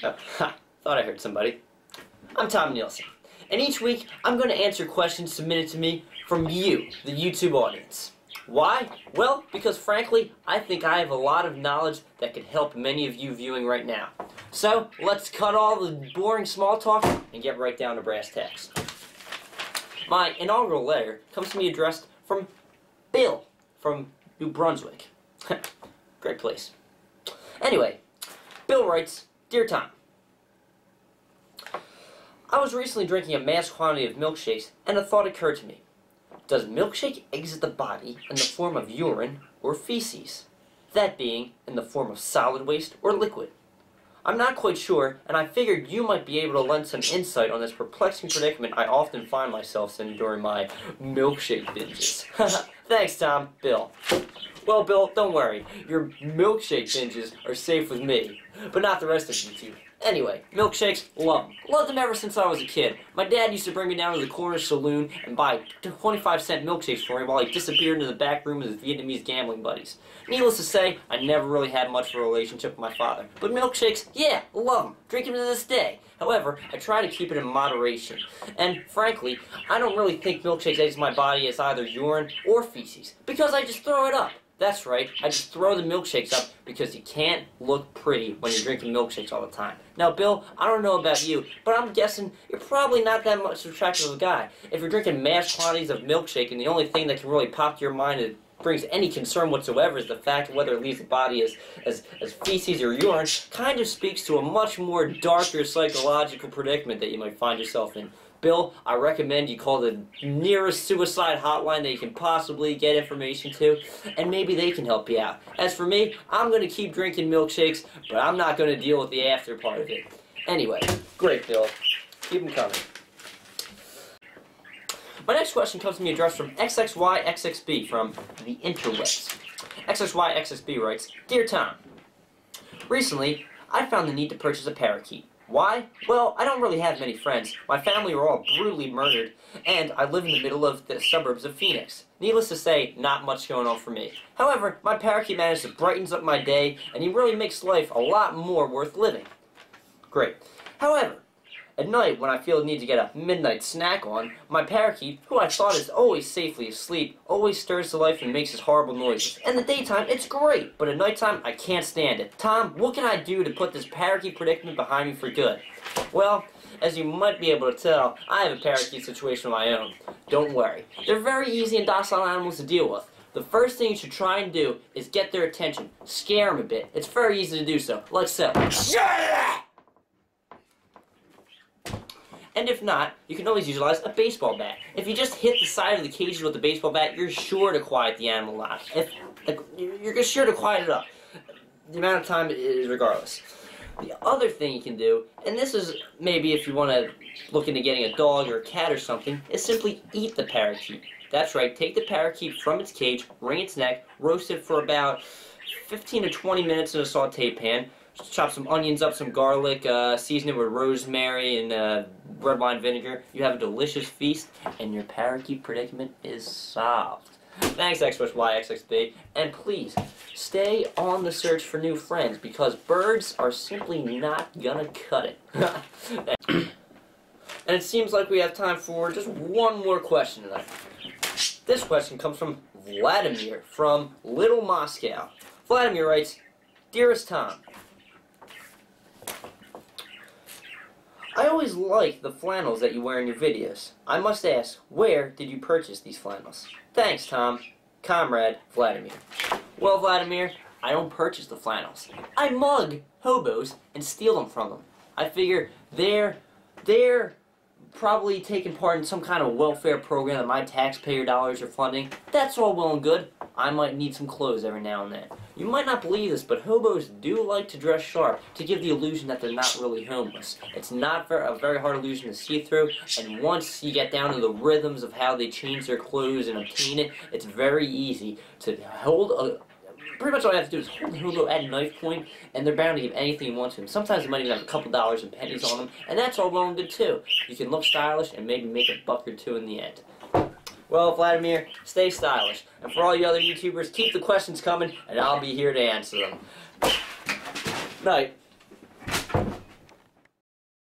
Ha, thought I heard somebody. I'm Tom Nielsen, and each week I'm going to answer questions submitted to me from you, the YouTube audience. Why? Well, because frankly, I think I have a lot of knowledge that could help many of you viewing right now. So, let's cut all the boring small talk and get right down to brass tacks. My inaugural letter comes to me addressed from Bill from New Brunswick. Great place. Anyway, Bill writes, "Dear Tom, I was recently drinking a mass quantity of milkshakes, and a thought occurred to me. Does milkshake exit the body in the form of urine or feces? That being, in the form of solid waste or liquid? I'm not quite sure, and I figured you might be able to lend some insight on this perplexing predicament I often find myself in during my milkshake binges." Thanks, Tom. Bill. Well, Bill, don't worry. Your milkshake binges are safe with me, but not the rest of YouTube. Anyway, milkshakes, love them. Loved them ever since I was a kid. My dad used to bring me down to the corner saloon and buy 25-cent milkshakes for me while he disappeared into the back room with his Vietnamese gambling buddies. Needless to say, I never really had much of a relationship with my father. But milkshakes, yeah, love them. Drink them to this day. However, I try to keep it in moderation. And frankly, I don't really think milkshakes exit my body as either urine or feces, because I just throw it up. That's right, I just throw the milkshakes up because you can't look pretty when you're drinking milkshakes all the time. Now, Bill, I don't know about you, but I'm guessing you're probably not that much attractive of a guy. If you're drinking mass quantities of milkshake and the only thing that can really pop to your mind that brings any concern whatsoever is the fact of whether it leaves the body as feces or urine, kind of speaks to a much more darker psychological predicament that you might find yourself in. Bill, I recommend you call the nearest suicide hotline that you can possibly get information to, and maybe they can help you out. As for me, I'm going to keep drinking milkshakes, but I'm not going to deal with the after part of it. Anyway, great, Bill. Keep them coming. My next question comes to me addressed from XXYXXB from the interwebs. XXYXXB writes, "Dear Tom, recently I found the need to purchase a parakeet. Why? Well, I don't really have many friends. My family were all brutally murdered, and I live in the middle of the suburbs of Phoenix. Needless to say, not much going on for me. However, my parakeet manages to brighten up my day, and he really makes life a lot more worth living. Great. However, at night, when I feel the need to get a midnight snack on, my parakeet, who I thought is always safely asleep, always stirs to life and makes his horrible noises. In the daytime, it's great, but at nighttime, I can't stand it. Tom, what can I do to put this parakeet predicament behind me for good?" Well, as you might be able to tell, I have a parakeet situation of my own. Don't worry. They're very easy and docile animals to deal with. The first thing you should try and do is get their attention. Scare them a bit. It's very easy to do so. Like so. And if not, you can always utilize a baseball bat. If you just hit the side of the cage with the baseball bat, you're sure to quiet the animal down. You're sure to quiet it up. The amount of time is regardless. The other thing you can do, and this is maybe if you want to look into getting a dog or a cat or something, is simply eat the parakeet. That's right, take the parakeet from its cage, wring its neck, roast it for about 15 to 20 minutes in a saute pan. Chop some onions up, some garlic, season it with rosemary and red wine vinegar. You have a delicious feast, and your parakeet predicament is solved. Thanks, XXYXXB, and please, stay on the search for new friends, because birds are simply not gonna cut it. And it seems like we have time for just one more question tonight. This question comes from Vladimir from Little Moscow. Vladimir writes, "Dearest Tom, I always like the flannels that you wear in your videos. I must ask, where did you purchase these flannels? Thanks, Tom. Comrade, Vladimir." Well, Vladimir, I don't purchase the flannels. I mug hobos and steal them from them. I figure they're probably taking part in some kind of welfare program that my taxpayer dollars are funding. That's all well and good. I might need some clothes every now and then. You might not believe this, but hobos do like to dress sharp to give the illusion that they're not really homeless. It's not a very hard illusion to see through, and once you get down to the rhythms of how they change their clothes and obtain it, it's very easy to hold a... Pretty much all you have to do is hold the hobo at knife point, and they're bound to give anything you want to them. Sometimes they might even have a couple dollars and pennies on them, and that's all well and good too. You can look stylish and maybe make a buck or two in the end. Well, Vladimir, stay stylish. And for all you other YouTubers, keep the questions coming, and I'll be here to answer them. Night.